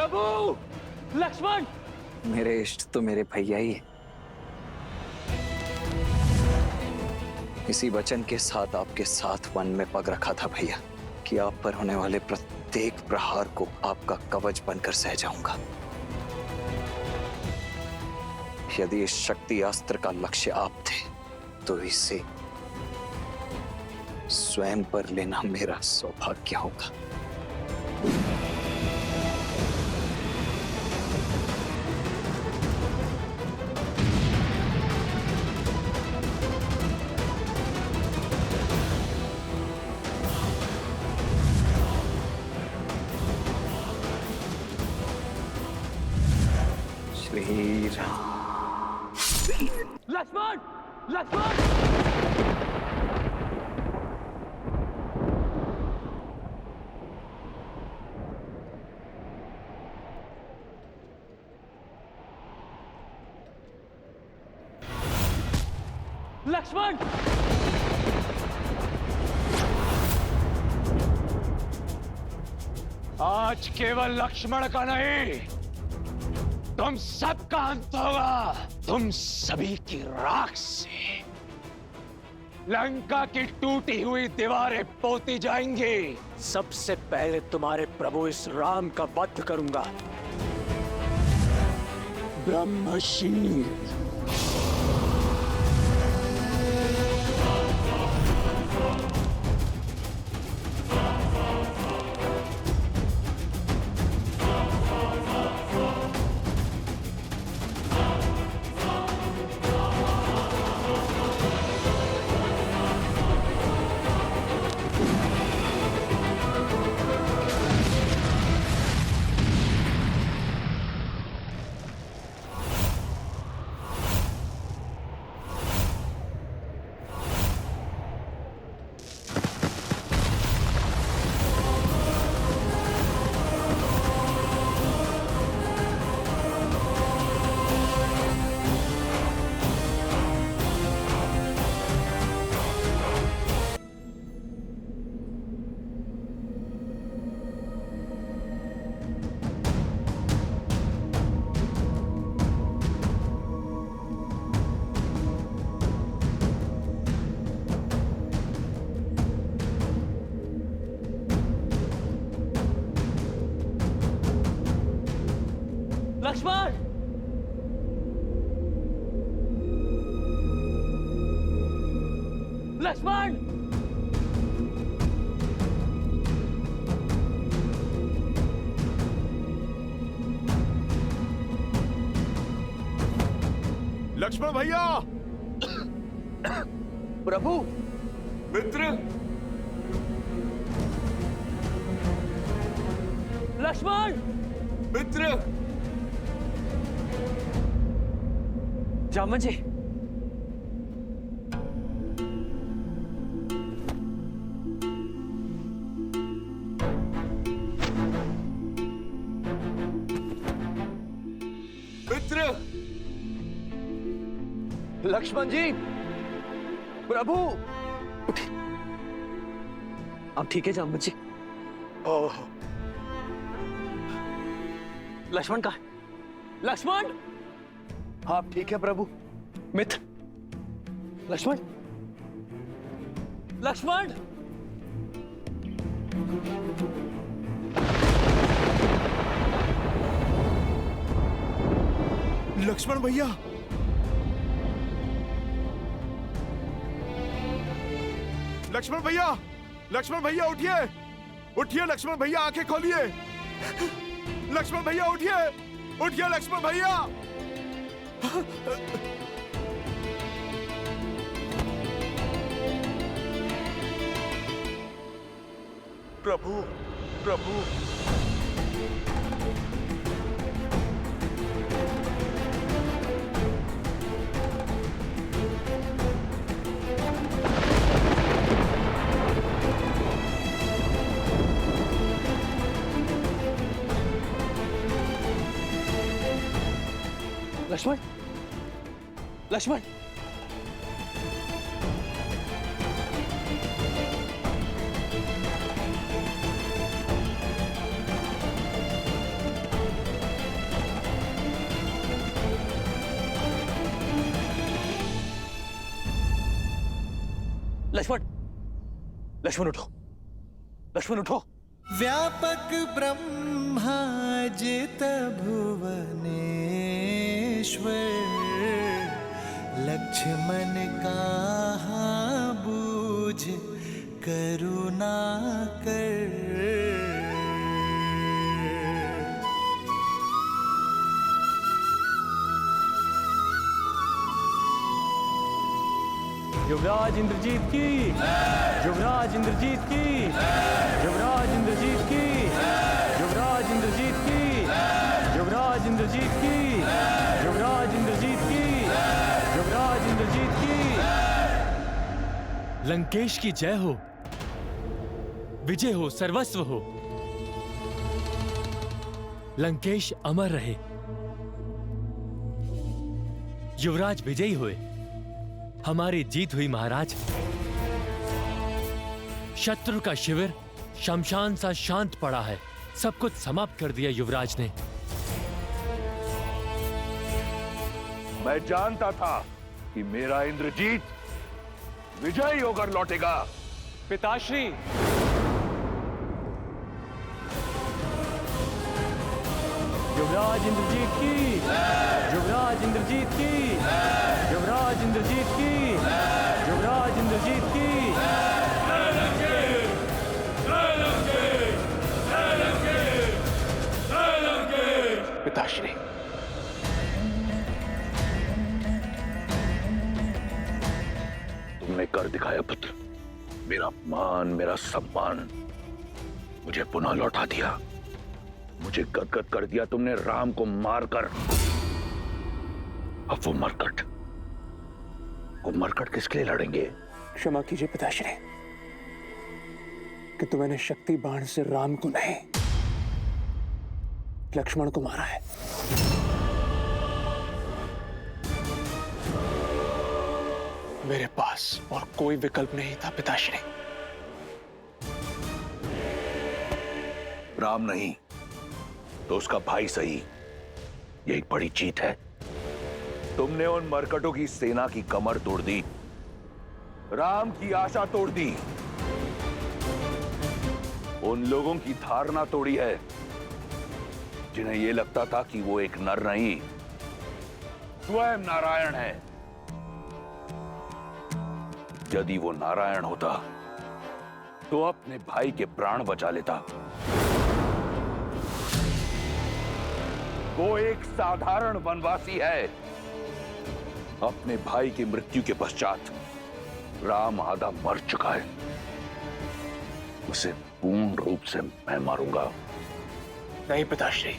प्रभु, लक्ष्मण। मेरे इष्ट तो मेरे भैया ही है। इसी वचन के साथ आपके साथ वन में पग रखा था भैया कि आप पर होने वाले प्रत्येक प्रहार को आपका कवच बनकर सह जाऊंगा। यदि इस शक्ति अस्त्र का लक्ष्य आप थे तो इसे स्वयं पर लेना मेरा सौभाग्य होगा। श्री राम। लक्ष्मण, लक्ष्मण। लक्ष्मण। आज केवल लक्ष्मण का नहीं, तुम सबका अंत होगा। तुम सभी की राख से लंका की टूटी हुई दीवारें पोती जाएंगी। सबसे पहले तुम्हारे प्रभु इस राम का वध करूंगा। ब्रह्मशील। लक्ष्मण। लक्ष्मण। लक्ष्मण भैया। प्रभु। मित्र। लक्ष्मण। मित्र। जामन जी। मित्र। लक्ष्मण जी। प्रभु। आप ठीक है जामन जी? ओह। लक्ष्मण कहाँ? लक्ष्मण। आप ठीक है प्रभु? मित्र। लक्ष्मण। लक्ष्मण। लक्ष्मण भैया। लक्ष्मण भैया। लक्ष्मण भैया उठिए। उठिए लक्ष्मण भैया, आंखें खोलिए। लक्ष्मण भैया उठिए। उठिए लक्ष्मण भैया। प्रभु, प्रभु। लक्ष्मण। लक्ष्मण। लक्ष्मण उठो, लक्ष्मण उठो। व्यापक ब्रह्माजित भुवनेश्वर, लक्ष्मण कहाँ बूझ करुणा कर। युवराज इंद्रजीत की, युवराज इंद्रजीत की, युवराज इंद्रजीत की, युवराज इंद्रजीत की, युवराज इंद्रजीत की, युवराज इंद्रजीत की, युवराज इंद्रजीत की। लंकेश की जय हो, विजय हो, सर्वस्व हो। लंकेश अमर रहे। युवराज विजयी हुए, हमारी जीत हुई महाराज। शत्रु का शिविर शमशान सा शांत पड़ा है, सब कुछ समाप्त कर दिया युवराज ने। मैं जानता था कि मेरा इंद्रजीत विजयी होकर लौटेगा। पिताश्री, युवराज इंद्रजीत की, युवराज इंद्रजीत की, युवराज इंद्रजीत की, युवराज इंद्रजीत की। पिताश्री, तुमने कर दिखाया पुत्र। मेरा मान, मेरा सम्मान मुझे पुनः लौटा दिया। मुझे गदगद कर दिया तुमने राम को मारकर। अब वो मरकट किसके लिए लड़ेंगे? क्षमा कीजिए पिताश्री कि तो मैंने शक्ति बाण से राम को नहीं, लक्ष्मण को मारा है। मेरे पास और कोई विकल्प नहीं था पिताश्री। राम नहीं तो उसका भाई सही, ये एक बड़ी जीत है। तुमने उन मरकटों की सेना की कमर तोड़ दी, राम की आशा तोड़ दी, उन लोगों की धारणा तोड़ी है जिन्हें यह लगता था कि वो एक नर नहीं, स्वयं नारायण है। यदि वो नारायण होता तो अपने भाई के प्राण बचा लेता। वो एक साधारण वनवासी है। अपने भाई की मृत्यु के पश्चात राम आधा मर चुका है, उसे पूर्ण रूप से मैं मारूंगा। नहीं पिताश्री,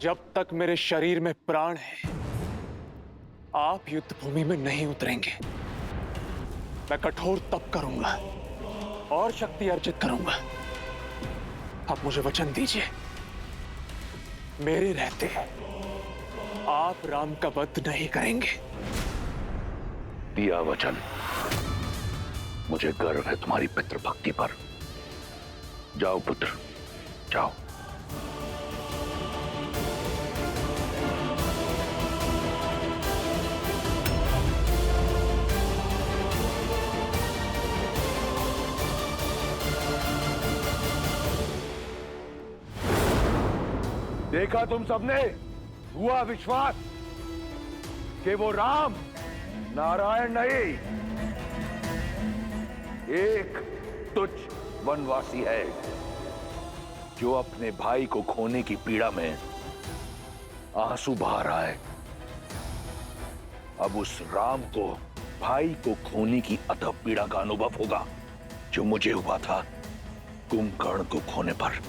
जब तक मेरे शरीर में प्राण है आप युद्ध भूमि में नहीं उतरेंगे। मैं कठोर तप करूंगा और शक्ति अर्जित करूंगा। आप मुझे वचन दीजिए, मेरे रहते आप राम का वध नहीं करेंगे। दिया वचन। मुझे गर्व है तुम्हारी पितृभक्ति पर। जाओ पुत्र, जाओ। देखा तुम सबने, हुआ विश्वास कि वो राम नारायण नहीं, एक तुच्छ वनवासी है जो अपने भाई को खोने की पीड़ा में आंसू बहा रहा है। अब उस राम को भाई को खोने की अथक पीड़ा का अनुभव होगा जो मुझे हुआ था कुंभकर्ण को खोने पर।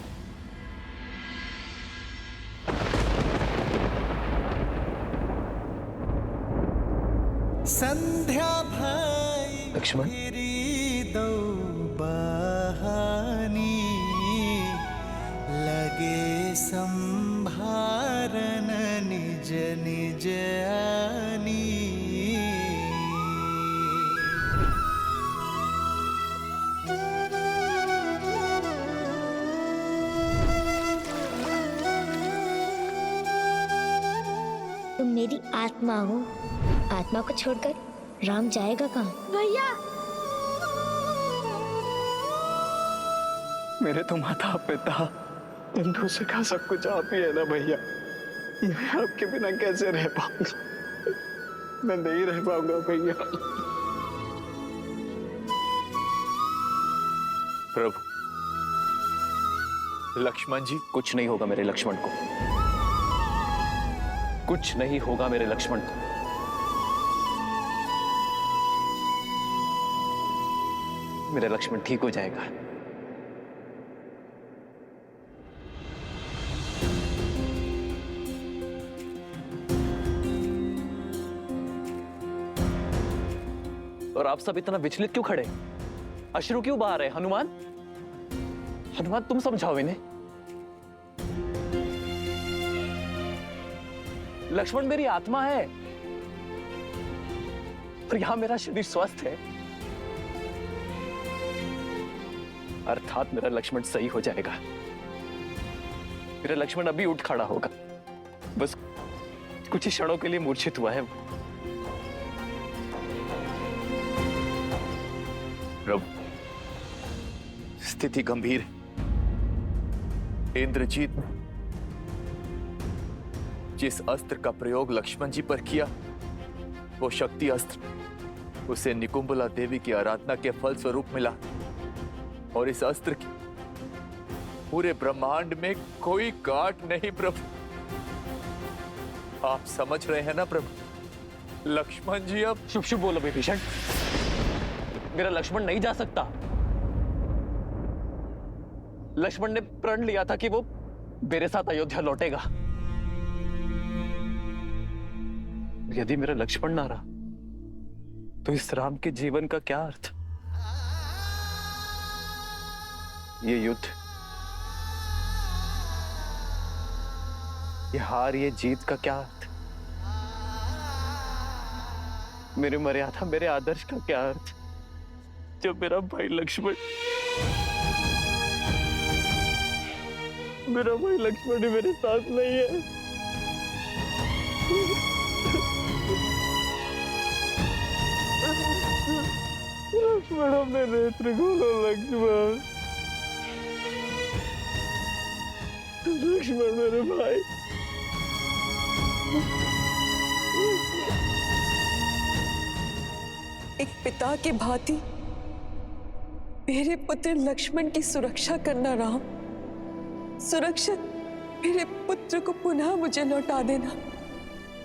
संध्या भाई लक्ष्मण, दो बहानी लगे संभारन निज निज आनी। तुम मेरी आत्मा हो, आत्मा को छोड़कर राम जाएगा कहाँ? भैया मेरे तो माता पिता बंधु सखा सब कुछ आप ही है ना भैया। मैं आपके बिना कैसे रह पाऊंगा? मैं नहीं रह पाऊंगा भैया। प्रभु, लक्ष्मण जी, कुछ नहीं होगा मेरे लक्ष्मण को, कुछ नहीं होगा मेरे लक्ष्मण को। मेरा लक्ष्मण ठीक हो जाएगा। और आप सब इतना विचलित क्यों खड़े? अश्रु क्यों बहा रहे? हनुमान, हनुमान तुम समझाओ इन्हें। लक्ष्मण मेरी आत्मा है और यहां मेरा शरीर स्वस्थ है, अर्थात मेरा लक्ष्मण सही हो जाएगा। मेरा लक्ष्मण अभी उठ खड़ा होगा, बस कुछ ही क्षणों के लिए मूर्छित हुआ है। प्रभु, स्थिति गंभीर है। इंद्रजीत ने जिस अस्त्र का प्रयोग लक्ष्मण जी पर किया, वो शक्ति अस्त्र उसे निकुंबला देवी की आराधना के फल स्वरूप मिला, और इस अस्त्र की पूरे ब्रह्मांड में कोई गांठ नहीं। प्रभु, आप समझ रहे हैं ना प्रभु? लक्ष्मण जी अब शुभ शुभ बोलो विभीषण, मेरा लक्ष्मण नहीं जा सकता। लक्ष्मण ने प्रण लिया था कि वो मेरे साथ अयोध्या लौटेगा। यदि मेरा लक्ष्मण ना रहा तो इस राम के जीवन का क्या अर्थ? ये युद्ध, ये हार, ये जीत का क्या अर्थ? मेरी मर्यादा, मेरे आदर्श का क्या अर्थ जब मेरा भाई लक्ष्मण, मेरा भाई लक्ष्मण ही मेरे साथ नहीं है? लक्ष्मण, अपने नेत्र खोलो लक्ष्मण, लक्ष्मण मेरे भाई। एक पिता की भांति मेरे पुत्र लक्ष्मण की सुरक्षा करना राम। सुरक्षित मेरे पुत्र को पुनः मुझे लौटा देना।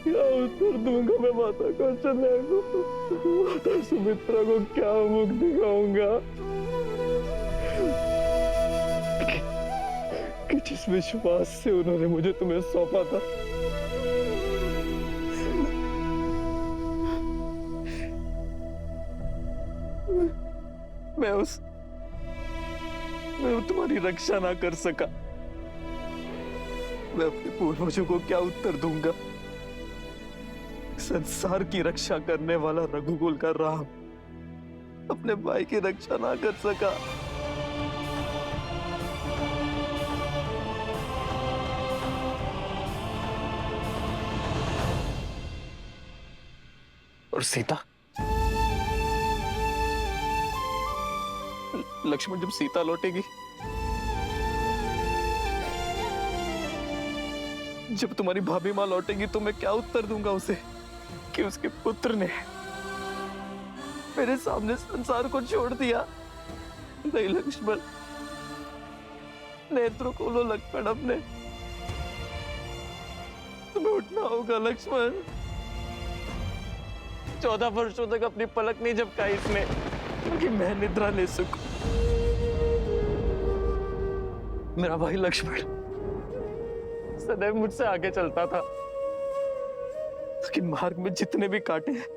क्या उत्तर दूंगा मैं माता कौशल्या को? माता सुमित्रा को क्या मुख दिखाऊंगा कि जिस विश्वास से उन्होंने मुझे तुम्हें सौंपा था, मैं तुम्हारी रक्षा ना कर सका। मैं अपने पूर्वजों को क्या उत्तर दूंगा? संसार की रक्षा करने वाला रघुकुल का राम अपने भाई की रक्षा ना कर सका। और सीता, लक्ष्मण जब सीता लौटेगी, जब तुम्हारी भाभी मां लौटेगी, तो मैं क्या उत्तर दूंगा उसे कि उसके पुत्र ने मेरे सामने संसार को छोड़ दिया? नहीं लक्ष्मण, नेत्रों खोलो लक्ष्मण अपने, तुम्हें उठना होगा लक्ष्मण। 14 वर्षों तक अपनी पलक नहीं झपकाई इसने क्योंकि मैं निद्रा ले सकूं। मेरा भाई लक्ष्मण सदैव मुझसे आगे चलता था, लेकिन मार्ग में जितने भी कांटे हैं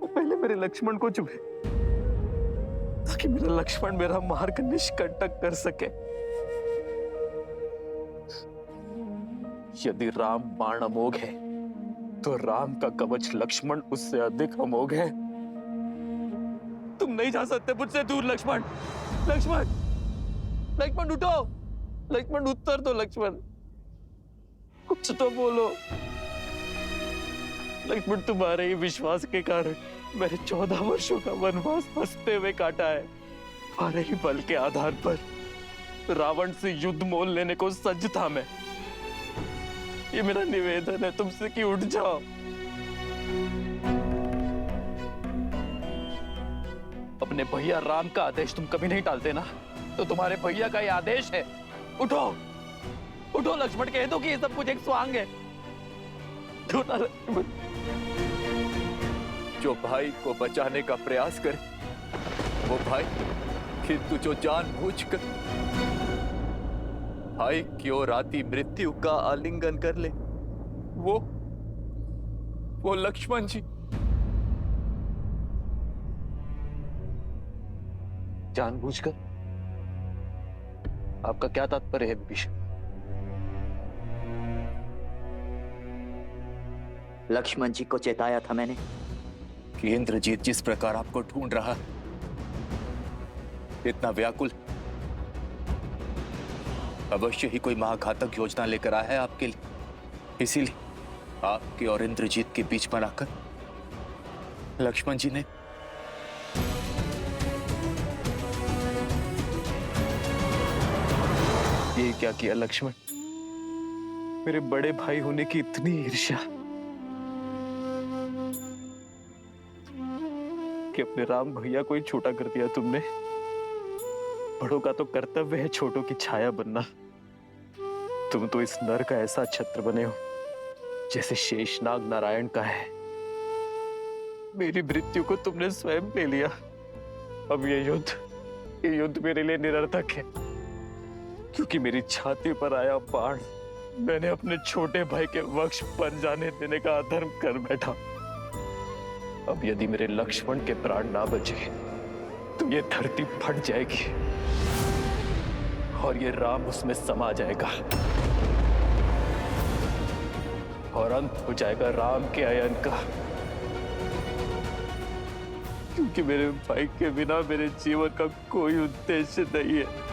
वो पहले मेरे लक्ष्मण को चुभे, ताकि मेरा लक्ष्मण मेरा मार्ग निष्कंटक कर सके। यदि राम बाण अमोघ है, तो राम का कवच लक्ष्मण उससे अधिक अमोघ है। तुम नहीं जा सकते मुझसे दूर लक्ष्मण। लक्ष्मण, लक्ष्मण उठो, लक्ष्मण उत्तर दो लक्ष्मण, कुछ तो बोलो। लक्ष्मण, तुम्हारे ही विश्वास के कारण मैंने 14 वर्षों का वनवास हंसते हुए काटा है। तुम्हारे ही बल के आधार पर रावण से युद्ध मोल लेने को सज्ज था मैं। ये मेरा निवेदन है तुमसे कि उठ जाओ। अपने भैया राम का आदेश तुम कभी नहीं टालते ना, तो तुम्हारे भैया का ये आदेश है। उठो उठो लक्ष्मण, कह दो कि ये सब कुछ एक स्वांग है। उठो ना लक्ष्मण। जो भाई को बचाने का प्रयास करे वो भाई, किंतु जो जानबूझकर भाई की ओर आती मृत्यु का आलिंगन कर ले वो लक्ष्मण जी। जानबूझकर आपका क्या तात्पर्य है विभीषण? लक्ष्मण जी को चेताया था मैंने कि इंद्रजीत जिस प्रकार आपको ढूंढ रहा है, इतना व्याकुल, अवश्य ही कोई महाघातक योजना लेकर आया है आपके लिए। इसीलिए आपके और इंद्रजीत के बीच बनाकर लक्ष्मण जी ने ये क्या किया लक्ष्मण? मेरे बड़े भाई होने की इतनी ईर्ष्या कि अपने राम भैया को ही छोटा कर दिया तुमने। बड़ों का तो कर्तव्य है छोटों की छाया बनना। तुम तो इस नर का ऐसा छत्र बने हो जैसे शेषनाग नारायण का है। मेरी मृत्यु को तुमने स्वयं ले लिया। अब ये युद्ध मेरे लिए निरर्थक है, क्योंकि मेरी छाती पर आया बाण मैंने अपने छोटे भाई के वक्ष पर जाने देने का अधर्म कर बैठा। अब यदि मेरे लक्ष्मण के प्राण ना बचे तो ये धरती फट जाएगी और ये राम उसमें समा जाएगा और अंत हो जाएगा राम के अयन का। क्योंकि मेरे भाई के बिना मेरे जीवन का कोई उद्देश्य नहीं है।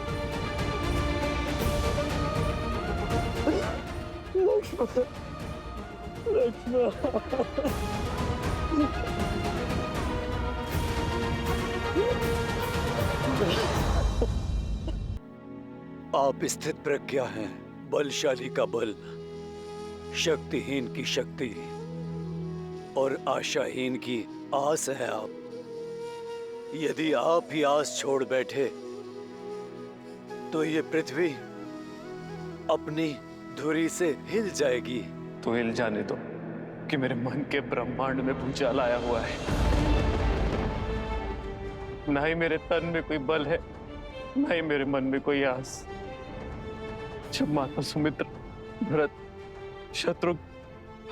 आप स्थित प्रज्ञा हैं, बलशाली का बल, शक्तिहीन की शक्ति और आशाहीन की आस है आप। यदि आप ही आस छोड़ बैठे तो ये पृथ्वी अपनी धुरी से हिल जाएगी। तो हिल जाने दो कि मेरे मन के ब्रह्मांड में भूचाल आया हुआ है। ना ही मेरे तन में कोई बल है, ना ही मेरे मन में कोई आस। जब माता सुमित्रा, भरत, शत्रुघ्न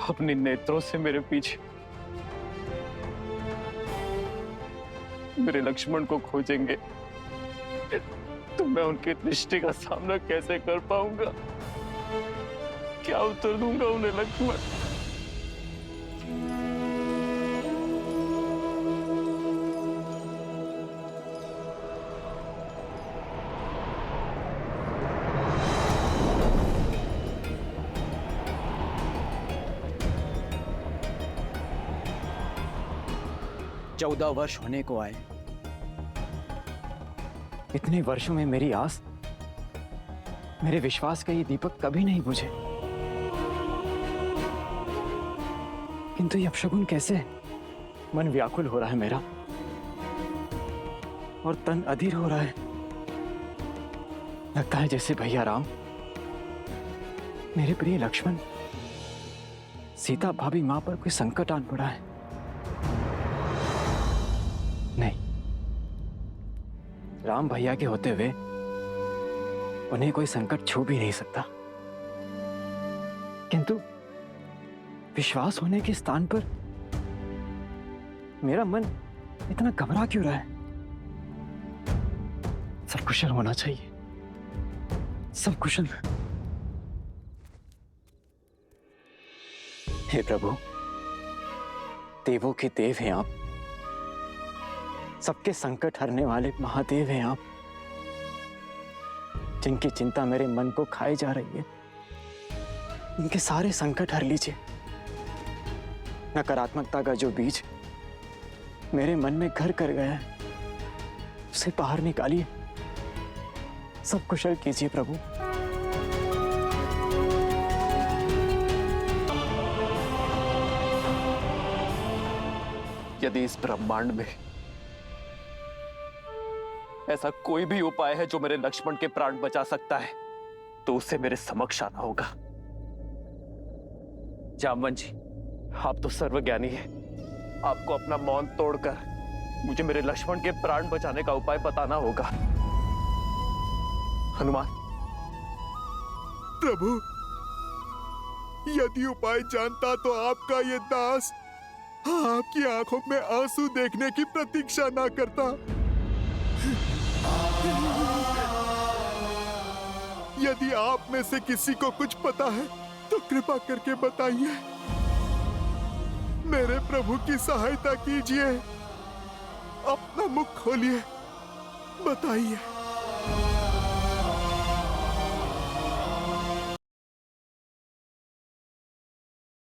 अपने नेत्रों से मेरे पीछे मेरे लक्ष्मण को खोजेंगे तो मैं उनकी दृष्टि का सामना कैसे कर पाऊंगा? क्या उत्तर दूंगा उन्हें लक्ष्मण? चौदह वर्ष होने को आए। इतने वर्षों में मेरी आस, मेरे विश्वास का ये दीपक कभी नहीं बुझे। किंतु ये अपशगुन कैसे? मन व्याकुल हो रहा है मेरा और तन अधीर हो रहा है। लगता है जैसे भैया राम, मेरे प्रिय लक्ष्मण, सीता भाभी मां पर कोई संकट आन पड़ा है। नहीं, राम भैया के होते हुए उन्हें कोई संकट छू भी नहीं सकता। किंतु विश्वास होने के स्थान पर मेरा मन इतना घबरा क्यों रहा है? सब कुशल होना चाहिए, सब कुशल। हे प्रभु, देवों के देव हैं आप, सबके संकट हरने वाले महादेव हैं आप, जिनकी चिंता मेरे मन को खाए जा रही है। इनके सारे संकट हर लीजिए, नकारात्मकता का जो बीज मेरे मन में घर कर गया है, उसे बाहर निकालिए। सब कुशल कीजिए प्रभु। यदि इस ब्रह्मांड में ऐसा कोई भी उपाय है जो मेरे लक्ष्मण के प्राण बचा सकता है, तो उसे मेरे समक्ष आना होगा। जामवन जी, आप तो सर्वज्ञानी हैं। आपको अपना मौन तोड़कर मुझे मेरे लक्ष्मण के प्राण बचाने का उपाय बताना होगा। हनुमान। प्रभु, यदि उपाय जानता तो आपका ये दास आपकी आंखों में आंसू देखने की प्रतीक्षा ना करता। यदि आप में से किसी को कुछ पता है तो कृपा करके बताइए। मेरे प्रभु की सहायता कीजिए। अपना मुख खोलिए, बताइए।